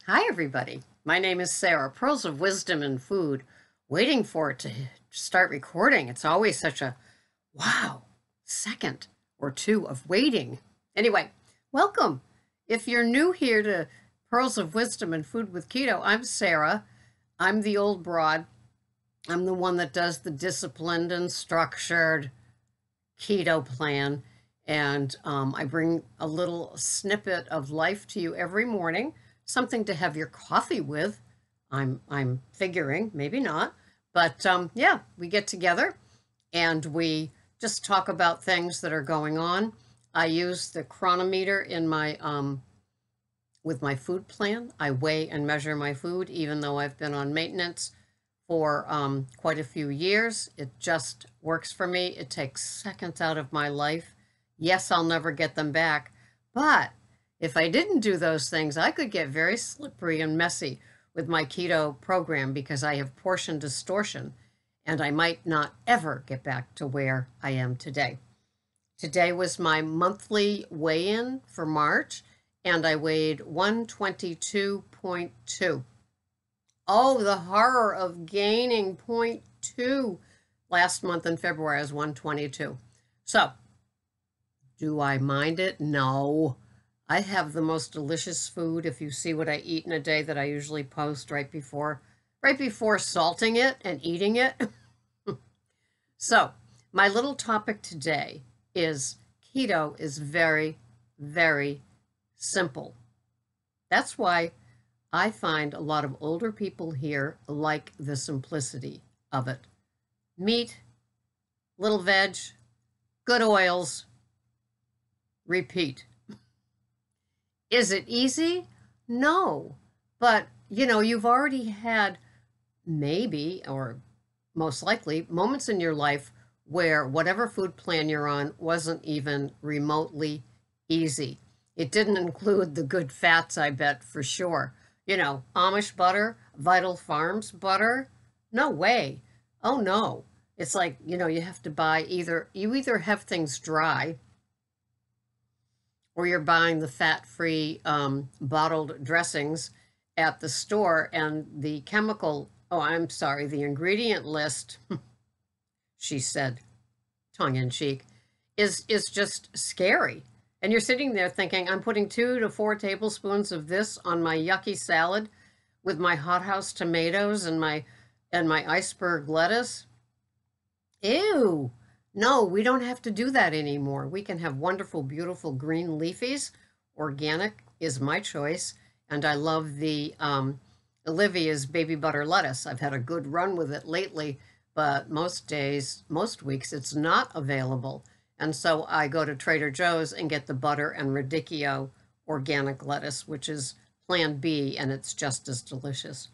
Hi, everybody. My name is Sarah, Pearls of Wisdom and Food. Waiting for it to start recording. It's always such a wow second or two of waiting. Anyway, welcome. If you're new here to Pearls of Wisdom and Food with Keto, I'm Sarah. I'm the old broad. I'm the one that does the disciplined and structured keto plan. And I bring a little snippet of life to you every morning, something to have your coffee with. I'm figuring, maybe not, but yeah, we get together and we just talk about things that are going on. I use the chronometer in my with my food plan. I weigh and measure my food, even though I've been on maintenance for quite a few years. It just works for me. It takes seconds out of my life. Yes, I'll never get them back, but if I didn't do those things, I could get very slippery and messy with my keto program because I have portion distortion and I might not ever get back to where I am today. Today was my monthly weigh-in for March and I weighed 122.2. Oh, the horror of gaining 0.2. Last month in February I was 122. So, do I mind it? No. I have the most delicious food. If you see what I eat in a day that I usually post right before salting it and eating it. So, my little topic today is keto is very, very simple. That's why I find a lot of older people here like the simplicity of it. Meat, little veg, good oils, repeat. Is it easy? No. But, you've already had maybe, or most likely, moments in your life where whatever food plan you're on wasn't even remotely easy. It didn't include the good fats, I bet, for sure. Amish butter, Vital Farms butter? No way. Oh, no. It's like, you have to buy you either have things dry or you're buying the fat-free bottled dressings at the store, and the the ingredient list, she said, tongue-in-cheek, is just scary. And you're sitting there thinking, I'm putting 2 to 4 tablespoons of this on my yucky salad with my hothouse tomatoes and my iceberg lettuce. Ew. No, we don't have to do that anymore. We can have wonderful, beautiful green leafies. Organic is my choice. And I love the Olivia's baby butter lettuce. I've had a good run with it lately, but most weeks, it's not available. And so I go to Trader Joe's and get the butter and radicchio organic lettuce, which is Plan B, and it's just as delicious.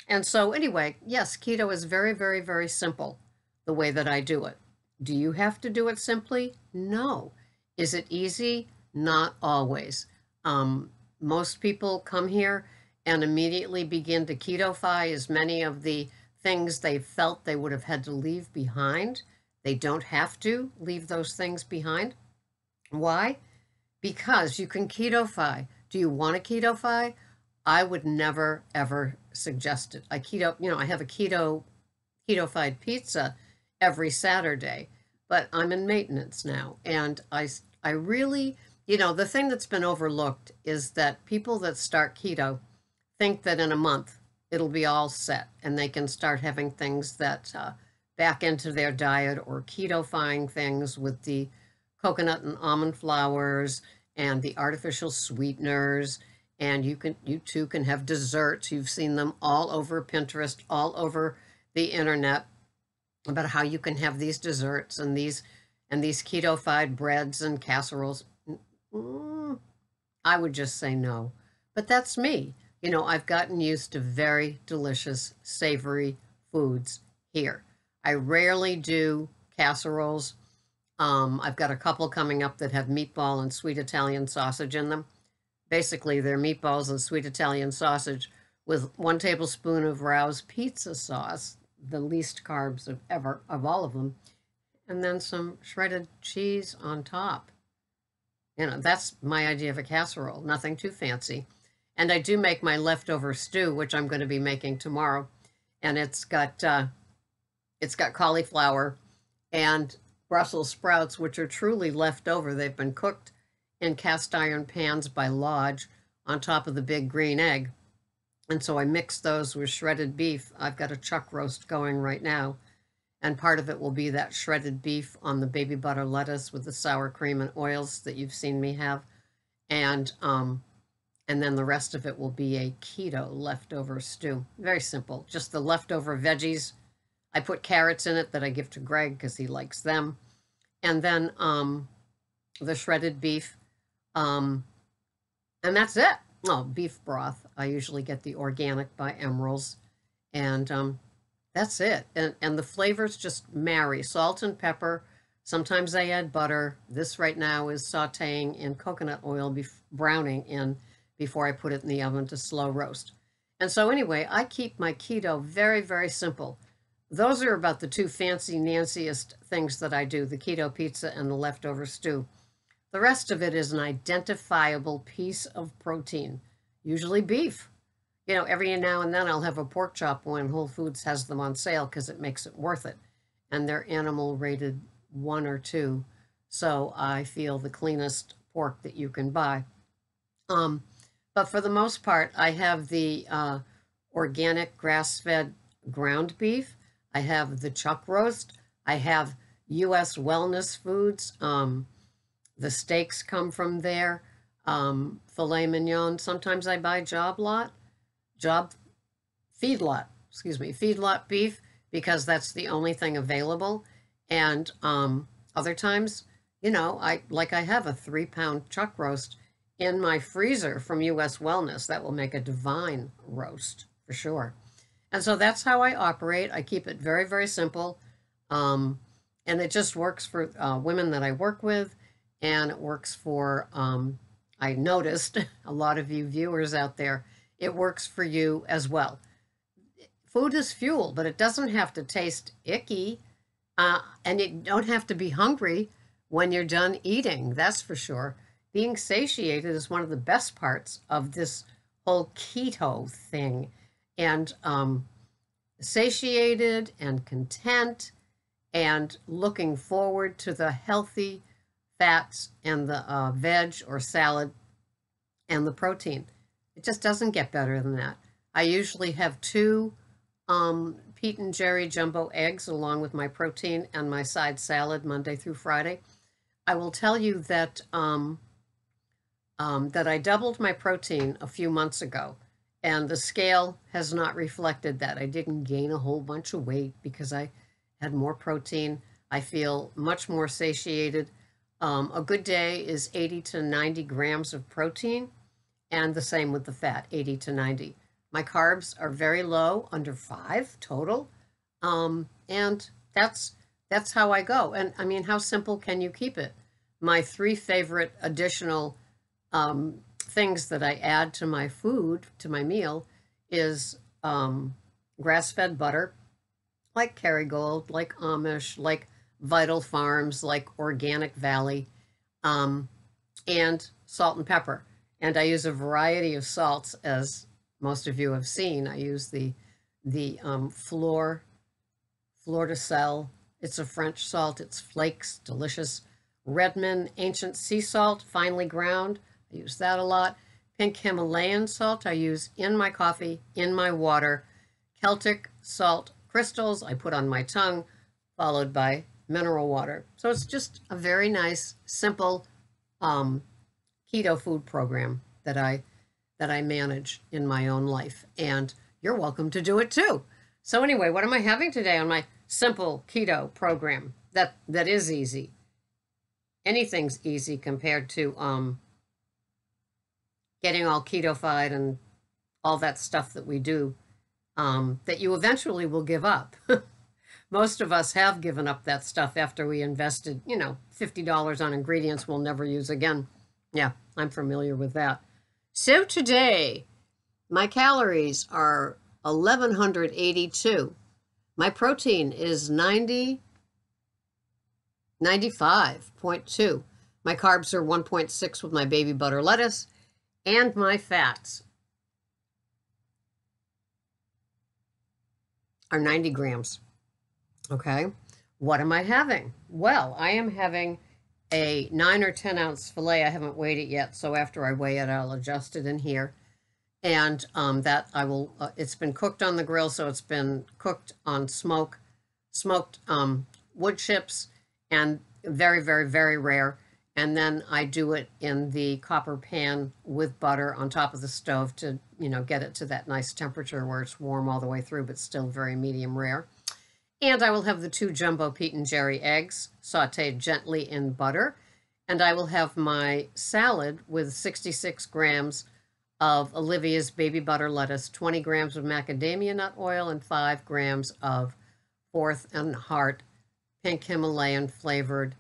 And so anyway, yes, keto is very, very, very simple the way that I do it. Do you have to do it simply? No. Is it easy? Not always. Most people come here and immediately begin to ketofy as many of the things they felt they would have had to leave behind. They don't have to leave those things behind. Why? Because you can ketofy. Do you want to ketofy? I would never, ever suggest it. I have a ketofied pizza every Saturday, but I'm in maintenance now. And I really, the thing that's been overlooked is that people that start keto think that in a month it'll be all set and they can start having things that back into their diet or ketofying things with the coconut and almond flours and the artificial sweeteners. And you too can have desserts. You've seen them all over Pinterest, all over the internet, about how you can have these desserts and these ketofied breads and casseroles. I would just say no. But that's me. I've gotten used to very delicious, savory foods here. I rarely do casseroles. I've got a couple coming up that have meatball and sweet Italian sausage in them. Basically, they're meatballs and sweet Italian sausage with 1 tablespoon of Rao's pizza sauce, the least carbs of all of them, and then some shredded cheese on top. That's my idea of a casserole, nothing too fancy. And I do make my leftover stew, which I'm going to be making tomorrow. And it's got cauliflower and Brussels sprouts, which are truly leftover. They've been cooked in cast iron pans by Lodge on top of the big green egg. And so I mix those with shredded beef. I've got a chuck roast going right now. And part of it will be that shredded beef on the baby butter lettuce with the sour cream and oils that you've seen me have. And then the rest of it will be a keto leftover stew. Very simple, just the leftover veggies. I put carrots in it that I give to Greg because he likes them. And then the shredded beef. And that's it. Oh, beef broth. I usually get the organic by Emerald's. And that's it. And the flavors just marry. Salt and pepper. Sometimes I add butter. This right now is sauteing in coconut oil, browning in before I put it in the oven to slow roast. And so anyway, I keep my keto very, very simple. Those are about the two fancy nanciest things that I do, the keto pizza and the leftover stew. The rest of it is an identifiable piece of protein, usually beef. You know, every now and then I'll have a pork chop when Whole Foods has them on sale because it makes it worth it. And they're animal rated 1 or 2. So I feel the cleanest pork that you can buy. But for the most part, I have the organic grass-fed ground beef. I have the chuck roast. I have U.S. Wellness Foods. The steaks come from there. Filet mignon. Sometimes I buy feedlot beef because that's the only thing available. And other times, you know, I have a 3-pound chuck roast in my freezer from U.S. Wellness. That will make a divine roast for sure. And so that's how I operate. I keep it very, very simple. And it just works for women that I work with. And it works for, I noticed, a lot of you viewers out there, it works for you as well. Food is fuel, but it doesn't have to taste icky. And you don't have to be hungry when you're done eating, that's for sure. Being satiated is one of the best parts of this whole keto thing. And satiated and content and looking forward to the healthy fats and the veg or salad and the protein. It just doesn't get better than that. I usually have 2 Pete and Jerry jumbo eggs along with my protein and my side salad Monday through Friday. I will tell you that that I doubled my protein a few months ago, and the scale has not reflected that. I didn't gain a whole bunch of weight because I had more protein. I feel much more satiated. A good day is 80 to 90 grams of protein, and the same with the fat, 80 to 90. My carbs are very low, under 5 total, and that's how I go. And I mean, how simple can you keep it? My 3 favorite additional things that I add to my food, to my meal, is grass-fed butter, like Kerrygold, like Amish, like Vital Farms, like Organic Valley, and salt and pepper. And I use a variety of salts, as most of you have seen. I use the Fleur de Sel. It's a French salt. It's flakes, delicious. Redmond Ancient Sea Salt, finely ground. I use that a lot. Pink Himalayan salt I use in my coffee, in my water. Celtic salt crystals I put on my tongue, followed by mineral water. So it's just a very nice, simple keto food program that I manage in my own life. And you're welcome to do it too. So anyway, what am I having today on my simple keto program? That is easy. Anything's easy compared to getting all ketofied and all that stuff that we do that you eventually will give up. Most of us have given up that stuff after we invested, you know, $50 on ingredients we'll never use again. Yeah, I'm familiar with that. So today, my calories are 1,182. My protein is 95.2. My carbs are 1.6 with my baby butter lettuce. And my fats are 90 grams. Okay. What am I having? Well, I am having a 9 or 10 ounce filet. I haven't weighed it yet, so after I weigh it, I'll adjust it in here. And that I will, it's been cooked on the grill, so it's been cooked on smoked wood chips, and very, very, very rare. And then I do it in the copper pan with butter on top of the stove to, get it to that nice temperature where it's warm all the way through, but still very medium rare. And I will have the 2 jumbo Pete and Jerry eggs sauteed gently in butter. And I will have my salad with 66 grams of Olivia's baby butter lettuce, 20 grams of macadamia nut oil, and 5 grams of Fourth and Heart pink Himalayan flavored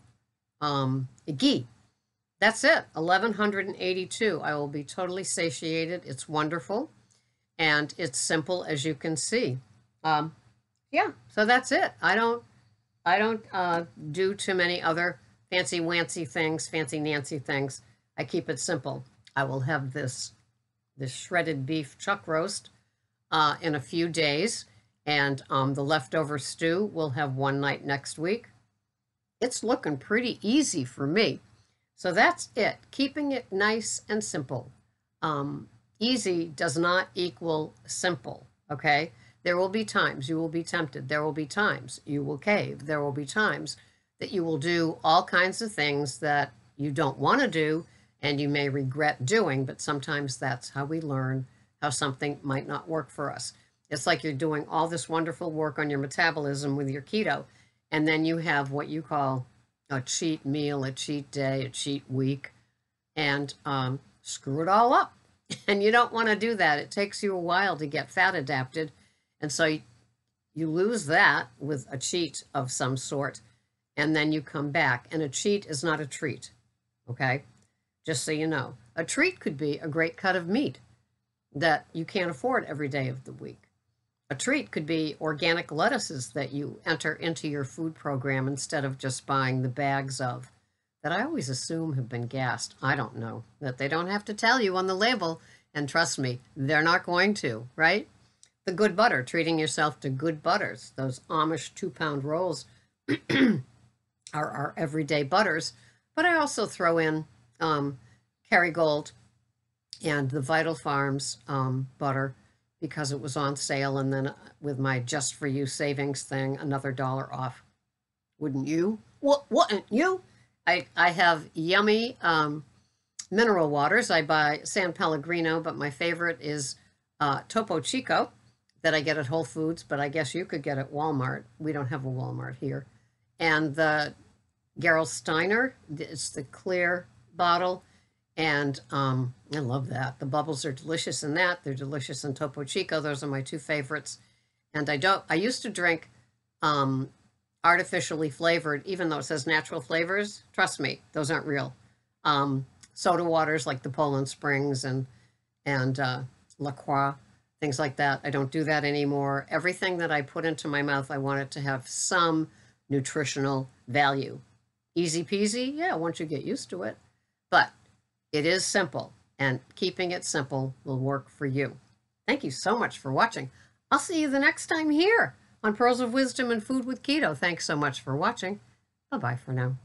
ghee. That's it, 1182. I will be totally satiated. It's wonderful, and it's simple, as you can see. Yeah, so that's it. I don't do too many other fancy wancy things, fancy Nancy things. I keep it simple. I will have this shredded beef chuck roast in a few days, and the leftover stew we'll have one night next week. It's looking pretty easy for me. So that's it. Keeping it nice and simple. Easy does not equal simple, okay? There will be times you will be tempted. There will be times you will cave. There will be times that you will do all kinds of things that you don't want to do and you may regret doing, but sometimes that's how we learn how something might not work for us. It's like you're doing all this wonderful work on your metabolism with your keto, and then you have what you call a cheat meal, a cheat day, a cheat week, and screw it all up. And you don't want to do that. It takes you a while to get fat adapted. And so you lose that with a cheat of some sort, and then you come back. And a cheat is not a treat, okay? Just so you know. A treat could be a great cut of meat that you can't afford every day of the week. A treat could be organic lettuces that you enter into your food program instead of just buying the bags of that I always assume have been gassed. I don't know. That they don't have to tell you on the label. And trust me, they're not going to, right? The good butter, treating yourself to good butters. Those Amish 2-pound rolls are our everyday butters. But I also throw in Kerrygold and the Vital Farms butter because it was on sale. And then with my Just For You savings thing, another $1 off. Wouldn't you? Wouldn't you? I have yummy mineral waters. I buy San Pellegrino, but my favorite is Topo Chico that I get at Whole Foods, but I guess you could get at Walmart. We don't have a Walmart here. And the Gerolsteiner, it's the clear bottle, and I love that. The bubbles are delicious in that. They're delicious in Topo Chico. Those are my 2 favorites. And I used to drink artificially flavored, even though it says natural flavors. Trust me, those aren't real. Soda waters like the Poland Springs and La Croix, things like that. I don't do that anymore. Everything that I put into my mouth, I want it to have some nutritional value. Easy peasy, yeah, once you get used to it. But it is simple, and keeping it simple will work for you. Thank you so much for watching. I'll see you the next time here on Pearls of Wisdom and Food with Keto. Thanks so much for watching. Bye-bye for now.